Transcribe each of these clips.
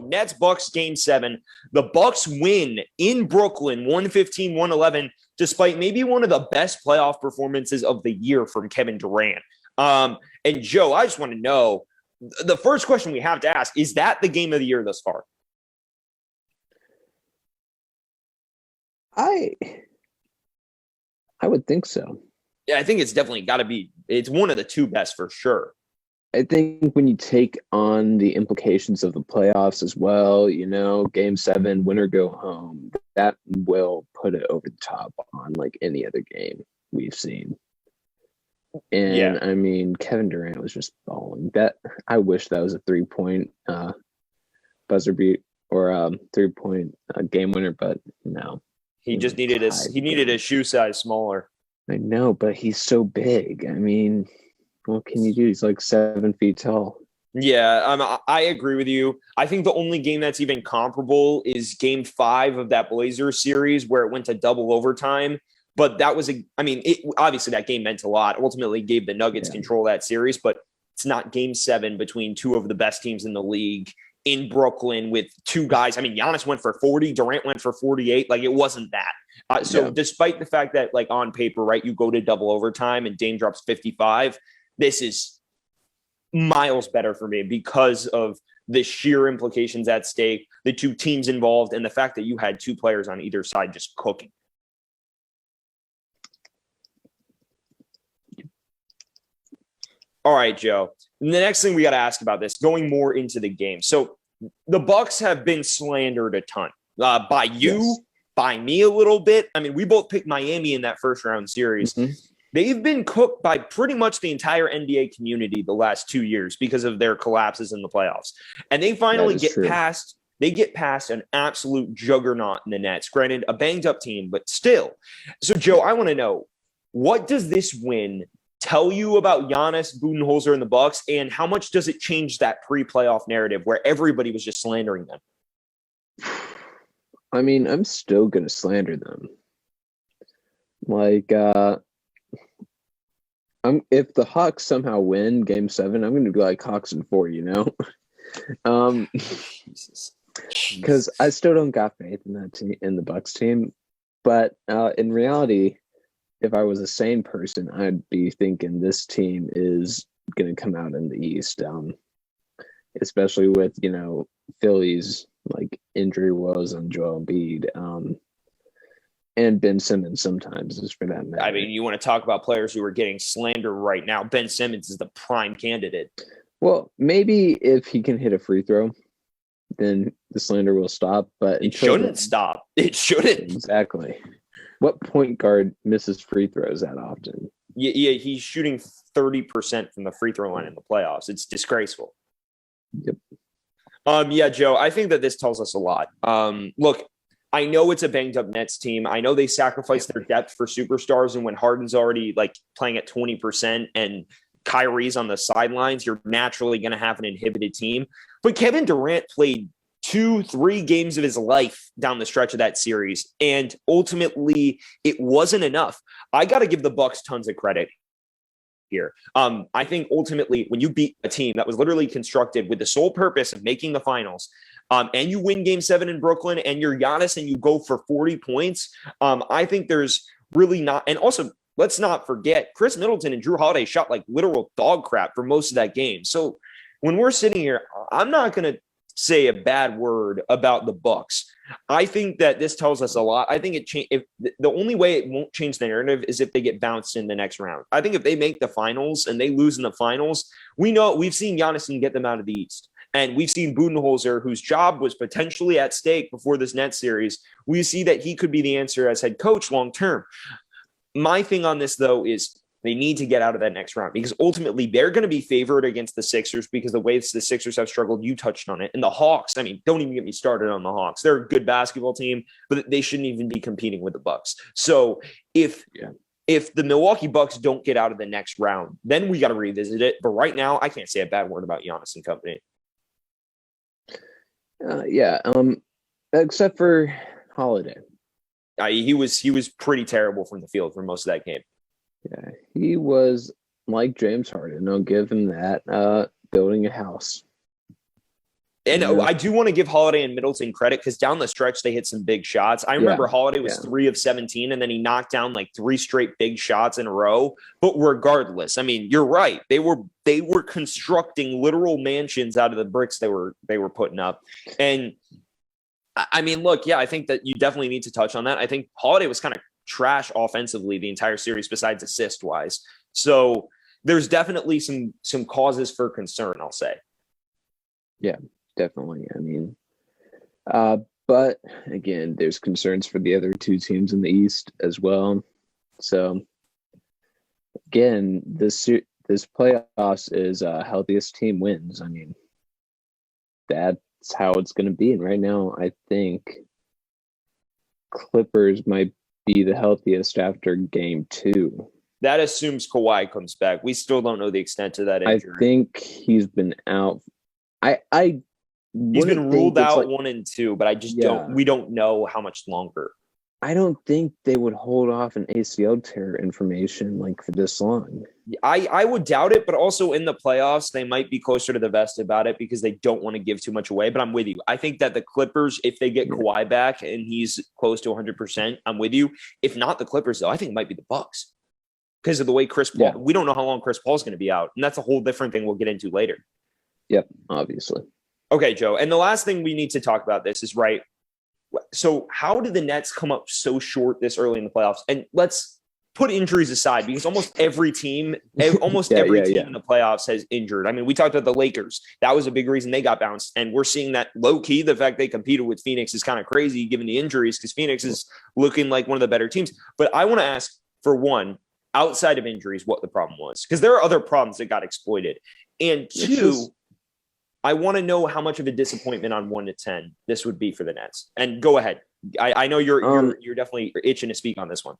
Nets Bucks game 7. The Bucks win in Brooklyn 115-111, despite maybe one of the best playoff performances of the year from Kevin Durant. And Joe, I just want to know, the first question we have to ask, is that the game of the year thus far? I would think so. Yeah, I think it's definitely got to be. It's one of the two best for sure. I think when you take on the implications of the playoffs as well, game 7, win or go home, that will put it over the top on like any other game we've seen. And I mean, Kevin Durant was just balling. That I wish that was a 3-point buzzer beat or 3-point game winner, but no. He just needed his shoe size smaller. I know, but he's so big. I mean, what can you do? He's like 7 feet tall. Yeah, I agree with you. I think the only game that's even comparable is game 5 of that Blazers series where it went to double overtime. But that was obviously that game meant a lot. Ultimately gave the Nuggets control of that series, but it's not game 7 between two of the best teams in the league in Brooklyn with two guys. I mean, Giannis went for 40, Durant went for 48. Like, it wasn't that. Despite the fact that, like, on paper, right, you go to double overtime and Dame drops 55, this is miles better for me because of the sheer implications at stake, the two teams involved, and the fact that you had two players on either side just cooking. All right, Joe. And the next thing we got to ask about this, going more into the game. So the Bucks have been slandered a ton by you, by me a little bit. I mean, we both picked Miami in that first round series. Mm-hmm. They've been cooked by pretty much the entire NBA community the last 2 years because of their collapses in the playoffs. And they finally get past an absolute juggernaut in the Nets. Granted, a banged up team, but still. So, Joe, I want to know, what does this win tell you about Giannis, Budenholzer, and the Bucks, and how much does it change that pre-playoff narrative where everybody was just slandering them? I mean, I'm still going to slander them. Like, if the Hawks somehow win Game 7, I'm going to be like Hawks in 4, because I still don't got faith in that team, in the Bucks team. But in reality, if I was a sane person, I'd be thinking this team is going to come out in the East, especially with, Philly's like injury woes on Joel Embiid, and Ben Simmons sometimes is for that matter. I mean, you want to talk about players who are getting slandered right now. Ben Simmons is the prime candidate. Well, maybe if he can hit a free throw, then the slander will stop. But it shouldn't stop. It shouldn't. Exactly. What point guard misses free throws that often? Yeah, he's shooting 30% from the free throw line in the playoffs. It's disgraceful. Yep. Yeah, Joe, I think that this tells us a lot. Look, I know it's a banged up Nets team. I know they sacrificed their depth for superstars, and when Harden's already like playing at 20% and Kyrie's on the sidelines, you're naturally going to have an inhibited team. But Kevin Durant played 2-3 games of his life down the stretch of that series, and ultimately it wasn't enough. I got to give the Bucks tons of credit here. I think ultimately when you beat a team that was literally constructed with the sole purpose of making the finals, and you win Game 7 in Brooklyn, and you're Giannis and you go for 40 points, I think there's really not. And also, let's not forget, Chris Middleton and Drew Holiday shot like literal dog crap for most of that game. So when we're sitting here, I'm not going to say a bad word about the Bucks. I think that this tells us a lot. I think if the only way it won't change the narrative is if they get bounced in the next round. I think if they make the finals and they lose in the finals, we've seen Giannis get them out of the East. And we've seen Budenholzer, whose job was potentially at stake before this Nets series. We see that he could be the answer as head coach long term. My thing on this, though, is they need to get out of that next round because ultimately they're going to be favored against the Sixers because the way the Sixers have struggled, you touched on it. And the Hawks, I mean, don't even get me started on the Hawks. They're a good basketball team, but they shouldn't even be competing with the Bucks. So if the Milwaukee Bucks don't get out of the next round, then we got to revisit it. But right now, I can't say a bad word about Giannis and company. Except for Holiday. He was pretty terrible from the field for most of that game. Yeah, he was like James Harden. I'll give him that. Building a house. And you know? I do want to give Holiday and Middleton credit because down the stretch, they hit some big shots. I remember Holiday was 3 of 17, and then he knocked down like 3 straight big shots in a row. But regardless, I mean, you're right. They were constructing literal mansions out of the bricks they were putting up. And I mean, look, I think that you definitely need to touch on that. I think Holiday was kind of trash offensively the entire series besides assist-wise. So there's definitely some causes for concern, I'll say. Yeah. Definitely. I mean, but again, there's concerns for the other 2 teams in the East as well. So again, this playoffs is healthiest team wins. I mean, that's how it's going to be. And right now, I think Clippers might be the healthiest after game 2. That assumes Kawhi comes back. We still don't know the extent of that injury. I think he's been out. He's been ruled out 1 and 2, but I just we don't know how much longer. I don't think they would hold off an ACL tear information like for this long. I would doubt it, but also in the playoffs, they might be closer to the vest about it because they don't want to give too much away. But I'm with you. I think that the Clippers, if they get Kawhi back and he's close to 100%, I'm with you. If not the Clippers, though, I think it might be the Bucks because of the way Chris Paul. We don't know how long Chris Paul's going to be out, and that's a whole different thing we'll get into later. Yep, obviously. Okay, Joe. And the last thing we need to talk about this is, right, so how did the Nets come up so short this early in the playoffs? And let's put injuries aside because almost every team in the playoffs has injured. I mean, we talked about the Lakers. That was a big reason they got bounced. And we're seeing that low-key, the fact they competed with Phoenix is kind of crazy given the injuries because Phoenix is looking like one of the better teams. But I want to ask, for one, outside of injuries, what the problem was. Because there are other problems that got exploited. And 2, I want to know how much of a disappointment on 1 to 10 this would be for the Nets. And go ahead. I know you're definitely itching to speak on this one.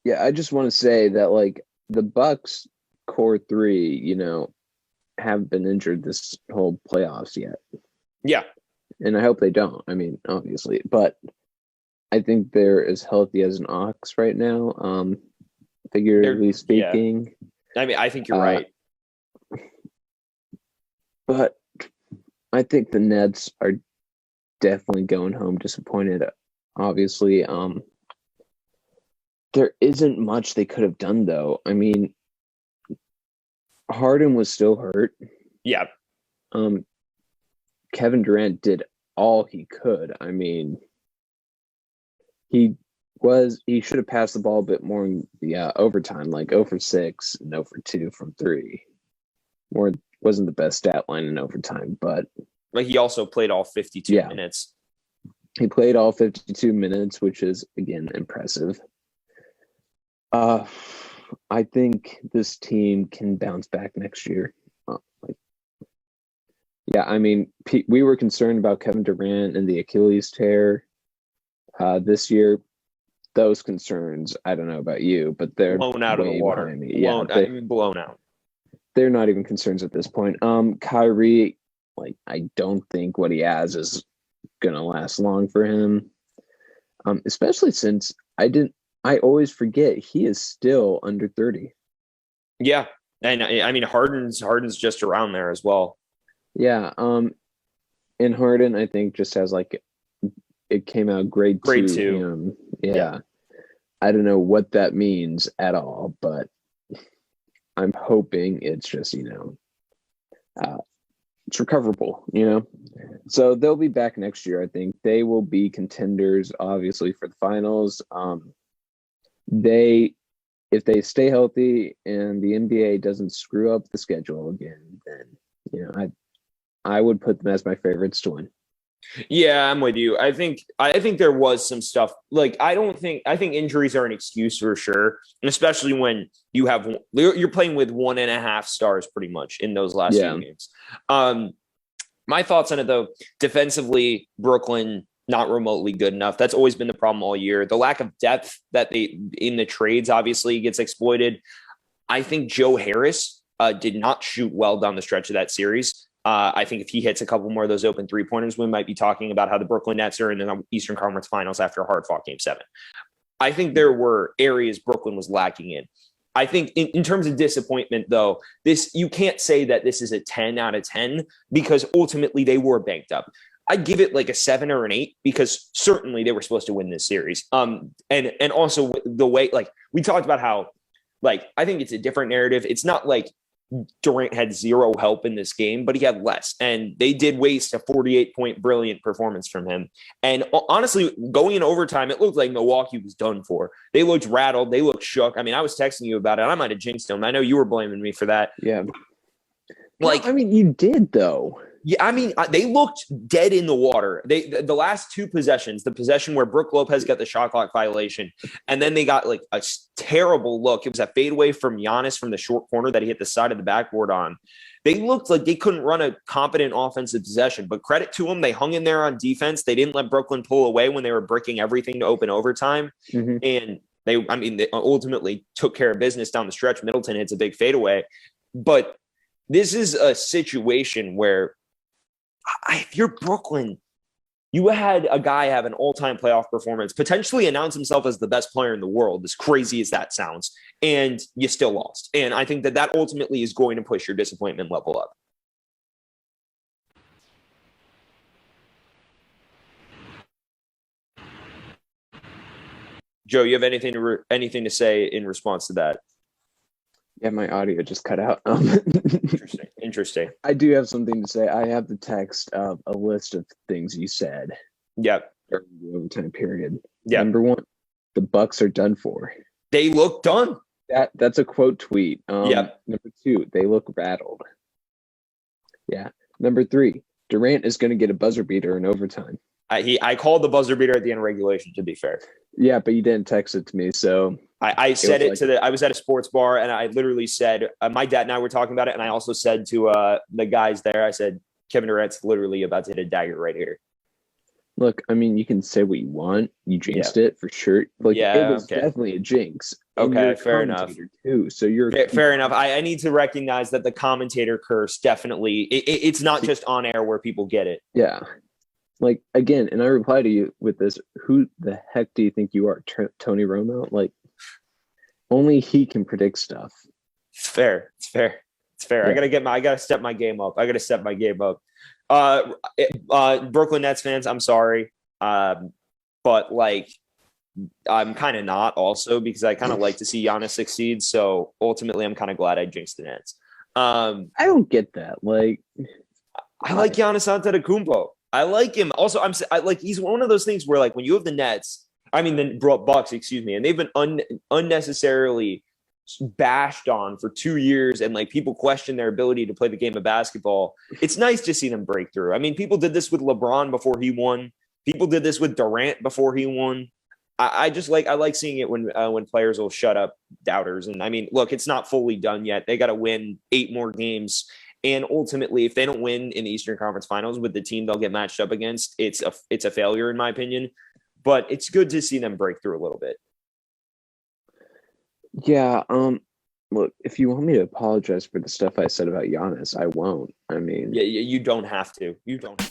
Yeah, I just want to say that like the Bucks core 3, haven't been injured this whole playoffs yet. Yeah. And I hope they don't. I mean, obviously, but I think they're as healthy as an ox right now. Figuratively speaking. Yeah. I mean, I think you're right. But I think the Nets are definitely going home disappointed. Obviously, there isn't much they could have done, though. I mean, Harden was still hurt. Yeah. Kevin Durant did all he could. I mean, he should have passed the ball a bit more in the overtime, like 0 for 6 and 0 for 2 from 3. Wasn't the best stat line in overtime, but he also played all 52 minutes. He played all 52 minutes, which is again impressive. I think this team can bounce back next year. I mean, we were concerned about Kevin Durant and the Achilles tear this year. Those concerns, I don't know about you, but they're blown out of the water. Blown out. They're not even concerns at this point. Kyrie, I don't think what he has is gonna last long for him. Especially since I always forget he is still under 30. Yeah. And I mean Harden's just around there as well. Yeah. And Harden, I think, just has it came out grade 2. Yeah. I don't know what that means at all, but I'm hoping it's just, it's recoverable, So they'll be back next year, I think. They will be contenders, obviously, for the finals. If they stay healthy and the NBA doesn't screw up the schedule again, then, I would put them as my favorites to win. Yeah, I'm with you. I think there was some stuff I think injuries are an excuse for sure, and especially when you're playing with 1.5 stars pretty much in those last few games. My thoughts on it though, defensively, Brooklyn not remotely good enough. That's always been the problem all year. The lack of depth that they in the trades obviously gets exploited. I think Joe Harris did not shoot well down the stretch of that series. I think if he hits a couple more of those open 3-pointers, we might be talking about how the Brooklyn Nets are in the Eastern Conference Finals after a hard-fought Game 7. I think there were areas Brooklyn was lacking in. I think in terms of disappointment, though, you can't say that this is a 10 out of 10 because ultimately they were banked up. I'd give it like a 7 or an 8 because certainly they were supposed to win this series. And also the way, like we talked about how, like, I think it's a different narrative. It's not like Durant had zero help in this game, but he had less. And they did waste a 48-point brilliant performance from him. And honestly, going in overtime, it looked like Milwaukee was done for. They looked rattled. They looked shook. I mean, I was texting you about it. I might have jinxed them. I know you were blaming me for that. Yeah. Like, no, I mean, you did, though. Yeah, I mean, they looked dead in the water. The last two possessions, the possession where Brook Lopez got the shot clock violation, and then they got like a terrible look. It was a fadeaway from Giannis from the short corner that he hit the side of the backboard on. They looked like they couldn't run a competent offensive possession, but credit to them, they hung in there on defense. They didn't let Brooklyn pull away when they were breaking everything to open overtime. Mm-hmm. And they ultimately took care of business down the stretch. Middleton hits a big fadeaway. But this is a situation where if you're Brooklyn, you had a guy have an all-time playoff performance, potentially announce himself as the best player in the world, as crazy as that sounds, and you still lost. And I think that ultimately is going to push your disappointment level up. Joe, you have anything to say in response to that? Yeah, my audio just cut out. Interesting. I do have something to say. I have the text of a list of things you said. Yep. During the overtime period. Yeah. Number 1, the Bucks are done for. They look done. That's a quote tweet. Yep. Number 2, they look rattled. Yeah. Number 3, Durant is going to get a buzzer beater in overtime. I called the buzzer beater at the end of regulation, to be fair. Yeah, but you didn't text it to me, so I said it to I was at a sports bar and I literally said, my dad and I were talking about it, and I also said to the guys there, I said, Kevin Durant's literally about to hit a dagger right here. Look, I mean, you can say what you want. You jinxed it for sure. Like, it was definitely a jinx. Okay, fair enough. Too, so you're fair enough. I need to recognize that the commentator curse definitely it's not just on air where people get it. Yeah. Like, again, and I reply to you with this, who the heck do you think you are, Tony Romo? Like, only he can predict stuff. It's fair. Yeah. I gotta step my game up. Brooklyn Nets fans, I'm sorry. But like, I'm kind of not also because I kind of like to see Giannis succeed. So ultimately, I'm kind of glad I jinxed the Nets. I don't get that. Like, I like Giannis Antetokounmpo. I like him. Also, he's one of those things where, like, when you have the Nets, the Bucks, and they've been unnecessarily bashed on for 2 years, and like people question their ability to play the game of basketball. It's nice to see them break through. I mean, people did this with LeBron before he won. People did this with Durant before he won. I like seeing it when players will shut up doubters. And I mean, look, it's not fully done yet. They got to win 8 more games. And ultimately, if they don't win in the Eastern Conference Finals with the team they'll get matched up against, it's a failure in my opinion. But it's good to see them break through a little bit. Yeah. Look, if you want me to apologize for the stuff I said about Giannis, I won't. I mean, yeah, you don't have to. You don't.